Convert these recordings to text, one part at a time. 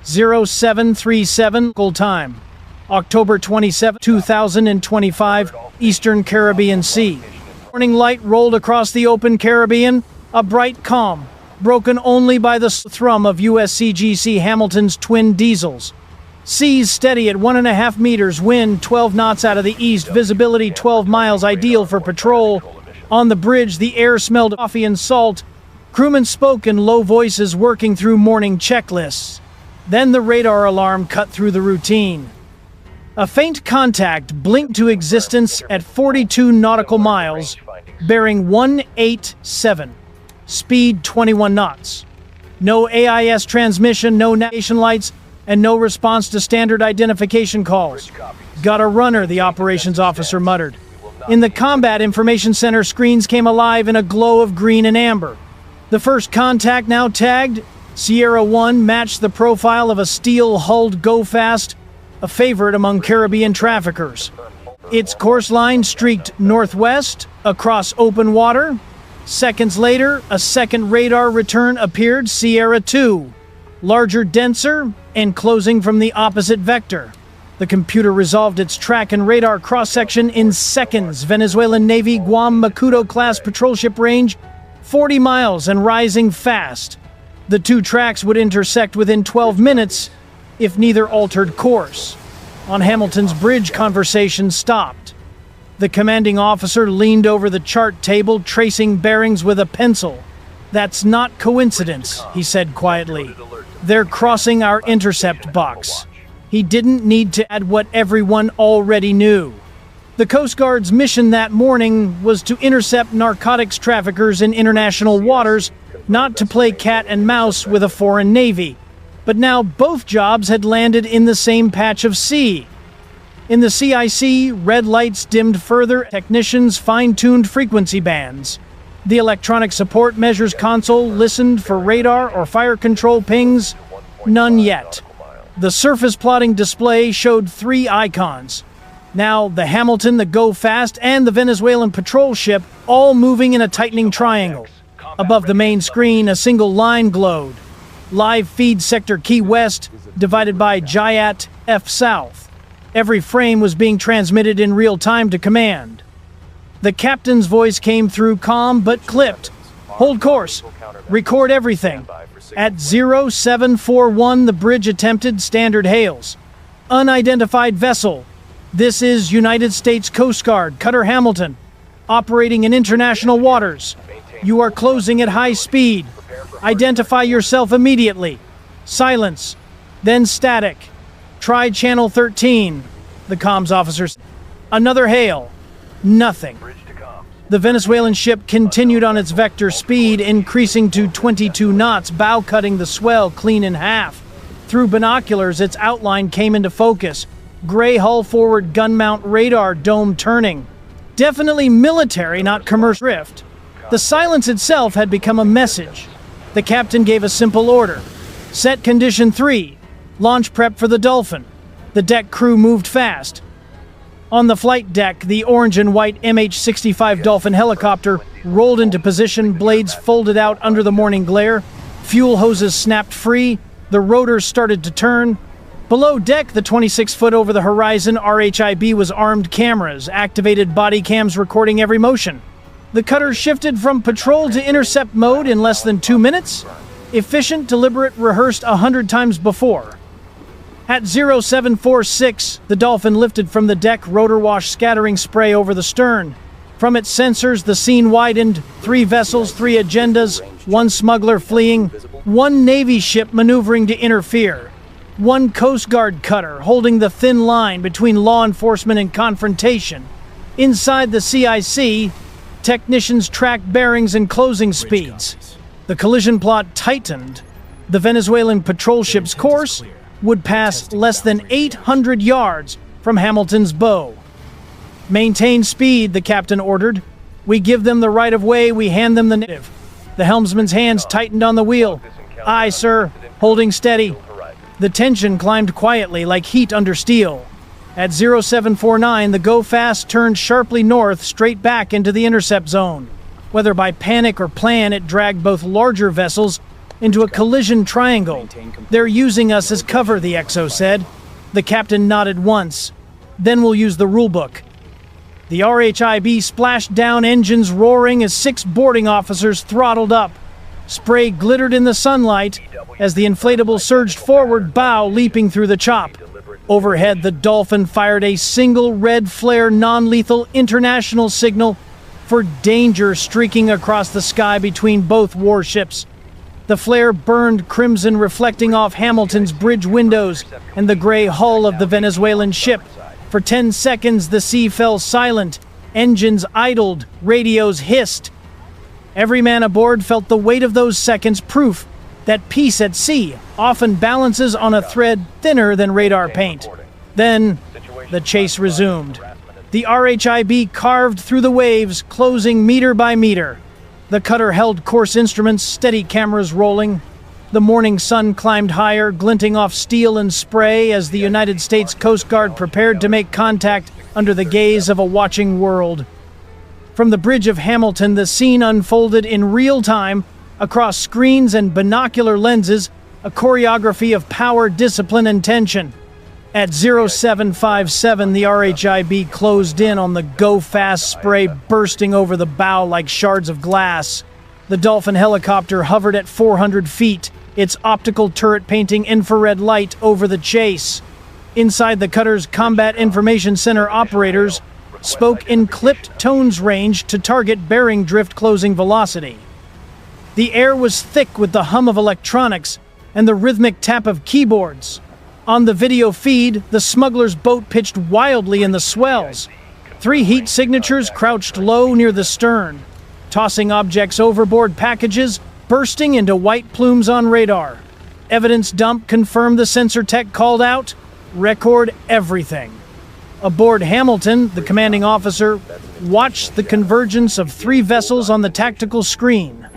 0737 local time, October 27, 2025, Eastern Caribbean Sea. Morning light rolled across the open Caribbean, a bright calm, broken only by the thrum of USCGC Hamilton's twin diesels. Seas steady at 1.5 meters, wind 12 knots out of the east, visibility 12 miles, ideal for patrol. On the bridge, the air smelled of coffee and salt. Crewmen spoke in low voices, working through morning checklists. Then the radar alarm cut through the routine. A faint contact blinked to existence at 42 nautical miles, bearing 187, speed 21 knots. No AIS transmission, no navigation lights, and no response to standard identification calls. Got a runner, the operations officer muttered. In the Combat Information Center, screens came alive in a glow of green and amber. The first contact, now tagged Sierra 1, matched the profile of a steel-hulled go-fast, a favorite among Caribbean traffickers. Its course line streaked northwest across open water. Seconds later, a second radar return appeared, Sierra 2, larger, denser, and closing from the opposite vector. The computer resolved its track and radar cross-section in seconds. Venezuelan Navy Guam Macuto-class patrol ship range, 40 miles and rising fast. The two tracks would intersect within 12 minutes if neither altered course. On Hamilton's bridge, conversation stopped. The commanding officer leaned over the chart table, tracing bearings with a pencil. "That's not coincidence," he said quietly. "They're crossing our intercept box." He didn't need to add what everyone already knew. The Coast Guard's mission that morning was to intercept narcotics traffickers in international waters, not to play cat and mouse with a foreign navy. But now both jobs had landed in the same patch of sea. In the CIC, red lights dimmed further. Technicians fine-tuned frequency bands. The electronic support measures console listened for radar or fire control pings. None yet. The surface plotting display showed 3 icons. Now the Hamilton, the Go Fast, and the Venezuelan patrol ship, all moving in a tightening triangle. Above the main screen, a single line glowed. Live feed sector Key West, divided by Jayat F South. Every frame was being transmitted in real time to command. The captain's voice came through, calm but clipped. "Hold course. Record everything." At 0741, the bridge attempted standard hails. "Unidentified vessel. This is United States Coast Guard, Cutter Hamilton, operating in international waters. You are closing at high speed. Identify yourself immediately." Silence. Then static. "Try channel 13, the comms officer said. Another hail. Nothing. The Venezuelan ship continued on its vector speed, increasing to 22 knots, bow cutting the swell clean in half. Through binoculars, its outline came into focus. Gray hull forward gun mount radar dome turning. Definitely military, not commercial drift. The silence itself had become a message. The captain gave a simple order. "Set condition 3. Launch prep for the Dolphin." The deck crew moved fast. On the flight deck, the orange and white MH-65 Dolphin helicopter rolled into position, blades folded out under the morning glare. Fuel hoses snapped free. The rotors started to turn. Below deck, the 26-foot over the horizon RHIB was armed cameras, activated body cams recording every motion. The cutter shifted from patrol to intercept mode in less than 2 minutes. Efficient, deliberate, rehearsed 100 times before. At 0746, the Dolphin lifted from the deck, rotor wash scattering spray over the stern. From its sensors, the scene widened. 3 vessels, 3 agendas, 1 smuggler fleeing, 1 Navy ship maneuvering to interfere, 1 Coast Guard cutter holding the thin line between law enforcement and confrontation. Inside the CIC, technicians tracked bearings and closing speeds. The collision plot tightened. The Venezuelan patrol ship's course would pass less than 800 yards from Hamilton's bow. "Maintain speed," the captain ordered. "We give them the right of way, we hand them the native." The helmsman's hands tightened on the wheel. "Aye, sir," holding steady. The tension climbed quietly like heat under steel. At 0749, the Go Fast turned sharply north, straight back into the intercept zone. Whether by panic or plan, it dragged both larger vessels into a collision triangle. They're using us as cover, the XO said. The captain nodded once. Then we'll use the rulebook. The RHIB splashed down, engines roaring as 6 boarding officers throttled up. Spray glittered in the sunlight as the inflatable surged forward, bow leaping through the chop. Overhead, the Dolphin fired a single red flare non-lethal international signal for danger, streaking across the sky between both warships. The flare burned crimson, reflecting off Hamilton's bridge windows and the gray hull of the Venezuelan ship. For 10 seconds, the sea fell silent. Engines idled, radios hissed. Every man aboard felt the weight of those seconds, proof that peace at sea often balances on a thread thinner than radar paint. Then, the chase resumed. The RHIB carved through the waves, closing meter by meter. The cutter held course instruments, steady cameras rolling. The morning sun climbed higher, glinting off steel and spray as the United States Coast Guard prepared to make contact under the gaze of a watching world. From the bridge of Hamilton, the scene unfolded in real time, across screens and binocular lenses, a choreography of power, discipline, and tension. At 0757, the RHIB closed in on the go-fast spray bursting over the bow like shards of glass. The Dolphin helicopter hovered at 400 feet, its optical turret painting infrared light over the chase. Inside the cutter's Combat Information Center, operators spoke in clipped tones range to target bearing drift closing velocity. The air was thick with the hum of electronics and the rhythmic tap of keyboards. On the video feed, the smuggler's boat pitched wildly in the swells. 3 heat signatures crouched low near the stern, tossing objects overboard, packages bursting into white plumes on radar. Evidence dump confirmed the sensor tech called out. Record everything. Aboard Hamilton, the commanding officer watched the convergence of 3 vessels on the tactical screen.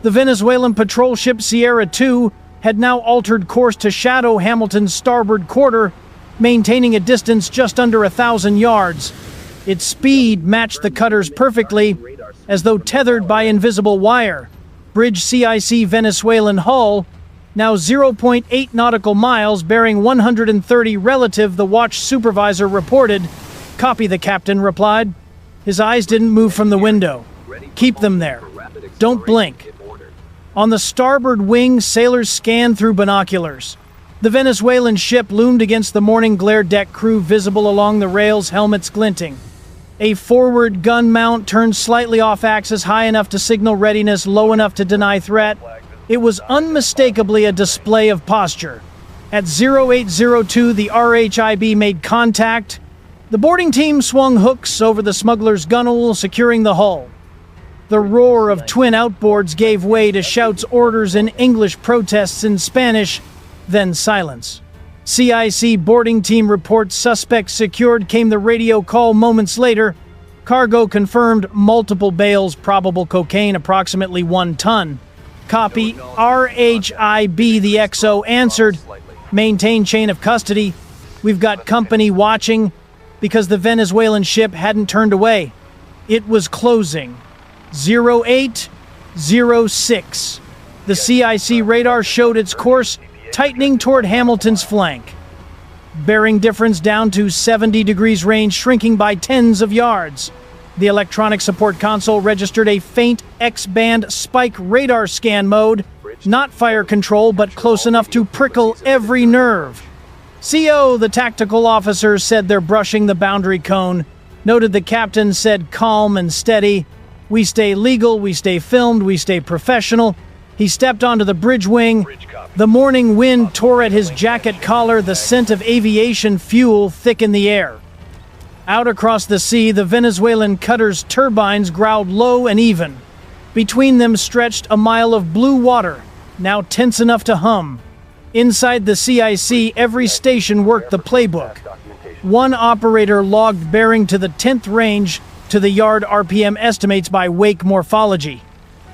The Venezuelan patrol ship Sierra II had now altered course to shadow Hamilton's starboard quarter, maintaining a distance just under 1,000 yards. Its speed matched the cutter's perfectly, as though tethered by invisible wire. Bridge CIC Venezuelan hull, now 0.8 nautical miles, bearing 130 relative, the watch supervisor reported. Copy, the captain replied. His eyes didn't move from the window. Keep them there. Don't blink. On the starboard wing, sailors scanned through binoculars. The Venezuelan ship loomed against the morning glare, deck crew visible along the rails, helmets glinting. A forward gun mount turned slightly off-axis, high enough to signal readiness, low enough to deny threat. It was unmistakably a display of posture. At 0802, the RHIB made contact. The boarding team swung hooks over the smuggler's gunwale, securing the hull. The roar of twin outboards gave way to shouts, orders in English, protests in Spanish, then silence. CIC boarding team reports suspect secured, came the radio call moments later. Cargo confirmed, multiple bales, probable cocaine, approximately 1 ton. Copy, RHIB, the XO answered. Maintain chain of custody. We've got company watching because the Venezuelan ship hadn't turned away. It was closing. 0806. The CIC radar showed its course, tightening toward Hamilton's flank. Bearing difference down to 70 degrees range, shrinking by tens of yards. The electronic support console registered a faint X-band spike radar scan mode, not fire control, but close enough to prickle every nerve. CO, the tactical officer, said they're brushing the boundary cone. Noted the captain said calm and steady. We stay legal, we stay filmed, we stay professional. He stepped onto the bridge wing. The morning wind tore at his jacket collar, the scent of aviation fuel thick in the air. Out across the sea, the Venezuelan cutter's turbines growled low and even. Between them stretched a mile of blue water, now tense enough to hum. Inside the CIC, every station worked the playbook. One operator logged bearing to the 10th range to the yard RPM estimates by wake morphology.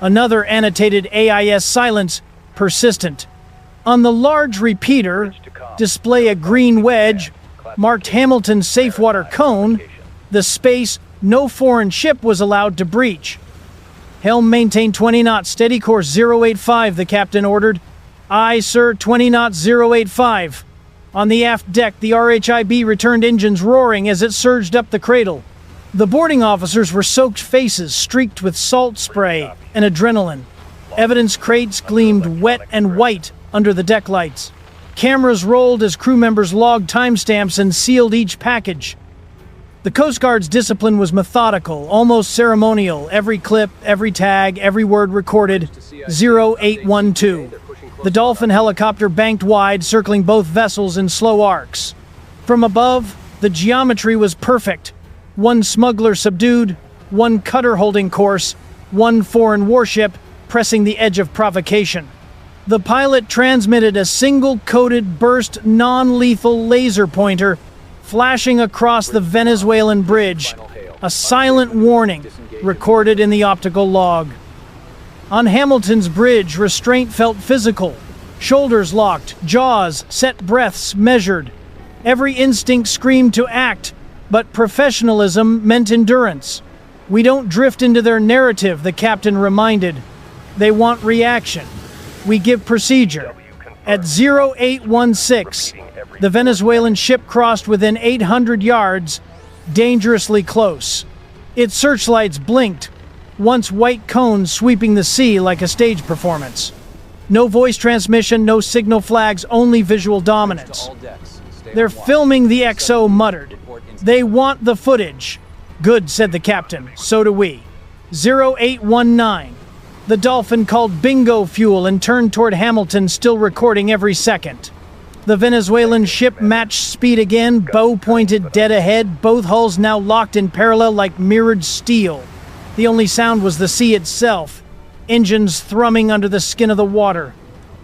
Another annotated AIS silence, persistent. On the large repeater, display a green wedge, marked Hamilton's safe water cone, the space no foreign ship was allowed to breach. Helm maintain 20 knots, steady course 085, the captain ordered. Aye, sir, 20 knots 085. On the aft deck, the RHIB returned engines roaring as it surged up the cradle. The boarding officers were soaked faces, streaked with salt spray and adrenaline. Evidence crates gleamed wet and white under the deck lights. Cameras rolled as crew members logged timestamps and sealed each package. The Coast Guard's discipline was methodical, almost ceremonial. Every clip, every tag, every word recorded. 0812. The Dolphin helicopter banked wide, circling both vessels in slow arcs. From above, the geometry was perfect. One smuggler subdued, one cutter holding course, one foreign warship pressing the edge of provocation. The pilot transmitted a single-coded burst non-lethal laser pointer flashing across the Venezuelan bridge, a silent warning recorded in the optical log. On Hamilton's bridge, restraint felt physical. Shoulders locked, jaws set, breaths measured. Every instinct screamed to act, but professionalism meant endurance. We don't drift into their narrative, the captain reminded. They want reaction. We give procedure. At 0816, the Venezuelan ship crossed within 800 yards, dangerously close. Its searchlights blinked, once white cones sweeping the sea like a stage performance. No voice transmission, no signal flags, only visual dominance. They're filming, the XO muttered. They want the footage. Good, said the captain. So do we. 0819. The Dolphin called bingo fuel and turned toward Hamilton, still recording every second. The Venezuelan ship matched speed again, bow pointed dead ahead, both hulls now locked in parallel like mirrored steel. The only sound was the sea itself, engines thrumming under the skin of the water.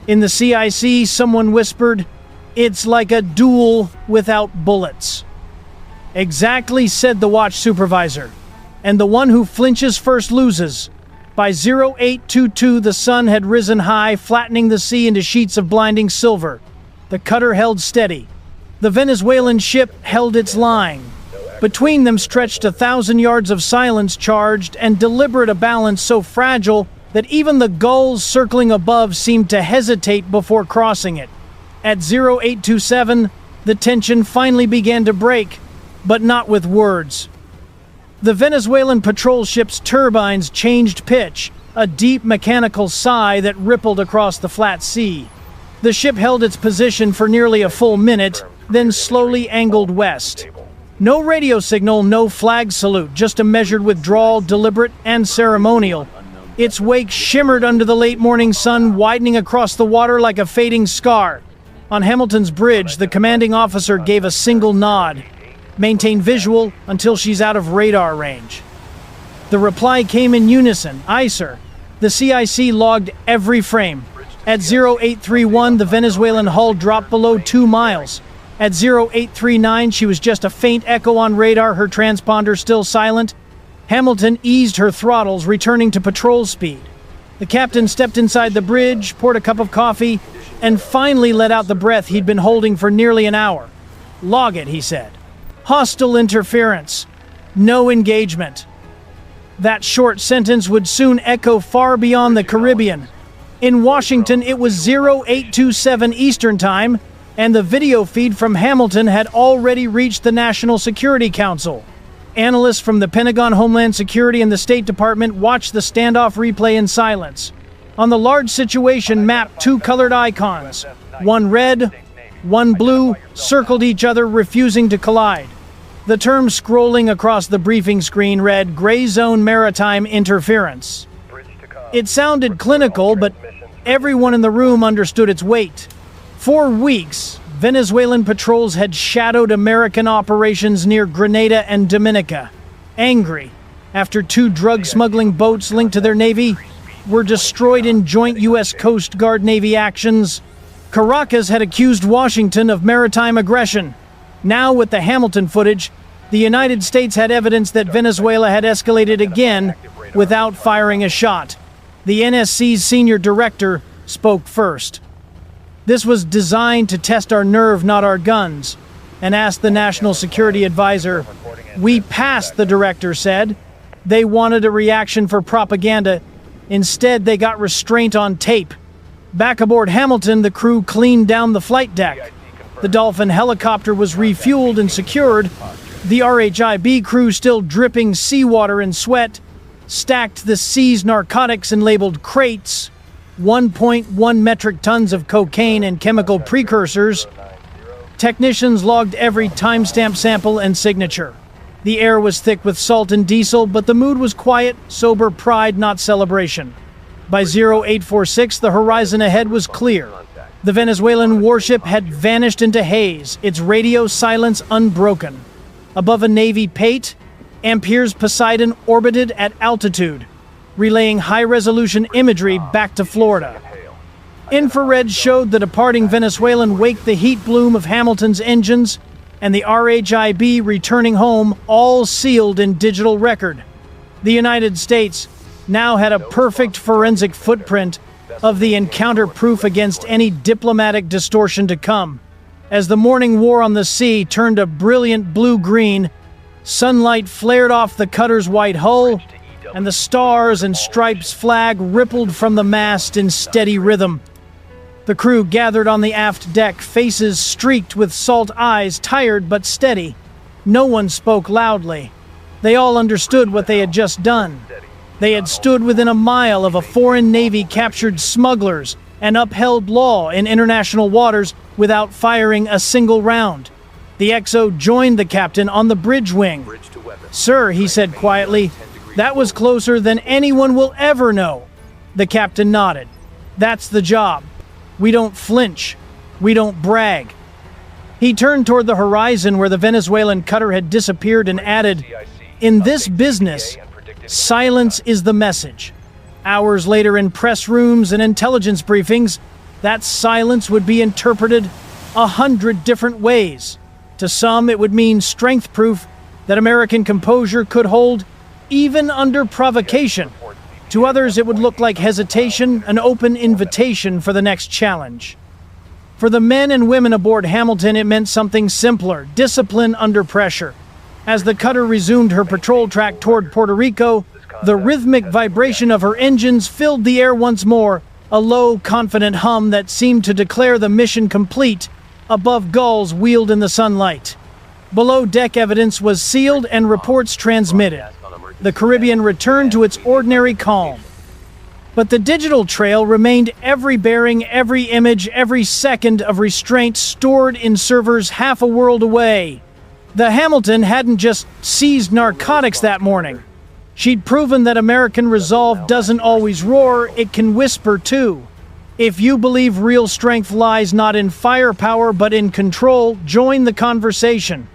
In the CIC, someone whispered, "It's like a duel without bullets." Exactly, said the watch supervisor. And the one who flinches first loses. By 0822, the sun had risen high, flattening the sea into sheets of blinding silver. The cutter held steady. The Venezuelan ship held its line. Between them stretched 1,000 yards of silence, charged and deliberate, a balance so fragile that even the gulls circling above seemed to hesitate before crossing it. At 0827, the tension finally began to break, but not with words. The Venezuelan patrol ship's turbines changed pitch, a deep mechanical sigh that rippled across the flat sea. The ship held its position for nearly a full minute, then slowly angled west. No radio signal, no flag salute, just a measured withdrawal, deliberate and ceremonial. Its wake shimmered under the late morning sun, widening across the water like a fading scar. On Hamilton's bridge, the commanding officer gave a single nod. Maintain visual until she's out of radar range. The reply came in unison. Aye, sir. The CIC logged every frame. At 0831, the Venezuelan hull dropped below 2 miles. At 0839, she was just a faint echo on radar, her transponder still silent. Hamilton eased her throttles, returning to patrol speed. The captain stepped inside the bridge, poured a cup of coffee, and finally let out the breath he'd been holding for nearly an hour. Log it, he said. Hostile interference. No engagement. That short sentence would soon echo far beyond the Caribbean. In Washington, it was 0827 Eastern Time, and the video feed from Hamilton had already reached the National Security Council. Analysts from the Pentagon, Homeland Security, and the State Department watched the standoff replay in silence. On the large situation map, 2 colored icons, one red, one blue, circled each other, refusing to collide. The term scrolling across the briefing screen read, "Gray Zone Maritime Interference." It sounded clinical, but everyone in the room understood its weight. For weeks, Venezuelan patrols had shadowed American operations near Grenada and Dominica. Angry, after 2 drug smuggling boats linked to their navy were destroyed in joint U.S. Coast Guard Navy actions, Caracas had accused Washington of maritime aggression. Now, with the Hamilton footage, the United States had evidence that Venezuela had escalated again without firing a shot. The NSC's senior director spoke first. This was designed to test our nerve, not our guns, and asked the National Security Advisor. We passed, the director said. They wanted a reaction for propaganda. Instead, they got restraint on tape. Back aboard Hamilton, the crew cleaned down the flight deck. The Dolphin helicopter was refueled and secured. The RHIB crew, still dripping seawater and sweat, stacked the seized narcotics in labeled crates, 1.1 metric tons of cocaine and chemical precursors. Technicians logged every timestamp sample and signature. The air was thick with salt and diesel, but the mood was quiet, sober pride, not celebration. By 0846, the horizon ahead was clear. The Venezuelan warship had vanished into haze, its radio silence unbroken. Above a Navy Pate, Ampere's Poseidon orbited at altitude, relaying high-resolution imagery back to Florida. Infrared showed the departing Venezuelan wake the heat bloom of Hamilton's engines, and the RHIB returning home, all sealed in digital record. The United States now had a perfect forensic footprint of the encounter, proof against any diplomatic distortion to come. As the morning war on the sea turned a brilliant blue-green, sunlight flared off the cutter's white hull, and the Stars and Stripes flag rippled from the mast in steady rhythm. The crew gathered on the aft deck, faces streaked with salt eyes, tired but steady. No one spoke loudly. They all understood what they had just done. They had stood within a mile of a foreign navy, captured smugglers, and upheld law in international waters without firing a single round. The XO joined the captain on the bridge wing. "Sir," he said quietly, "that was closer than anyone will ever know." The captain nodded. "That's the job. We don't flinch. We don't brag." He turned toward the horizon where the Venezuelan cutter had disappeared and added, "In this business, silence is the message." Hours later, in press rooms and intelligence briefings, that silence would be interpreted 100 different ways. To some, it would mean strength, proof that American composure could hold even under provocation. To others, it would look like hesitation, an open invitation for the next challenge. For the men and women aboard Hamilton, it meant something simpler: discipline under pressure. As the cutter resumed her patrol track toward Puerto Rico, the rhythmic vibration of her engines filled the air once more, a low, confident hum that seemed to declare the mission complete. Above, gulls wheeled in the sunlight. Below, deck evidence was sealed and reports transmitted. The Caribbean returned to its ordinary calm. But the digital trail remained, every bearing, every image, every second of restraint stored in servers half a world away. The Hamilton hadn't just seized narcotics that morning. She'd proven that American resolve doesn't always roar, it can whisper too. If you believe real strength lies not in firepower but in control, join the conversation.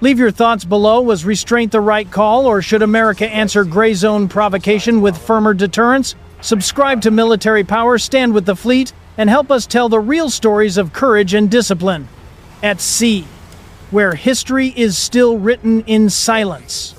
Leave your thoughts below. Was restraint the right call, or should America answer gray zone provocation with firmer deterrence? Subscribe to Military Power, stand with the fleet, and help us tell the real stories of courage and discipline. At sea, where history is still written in silence.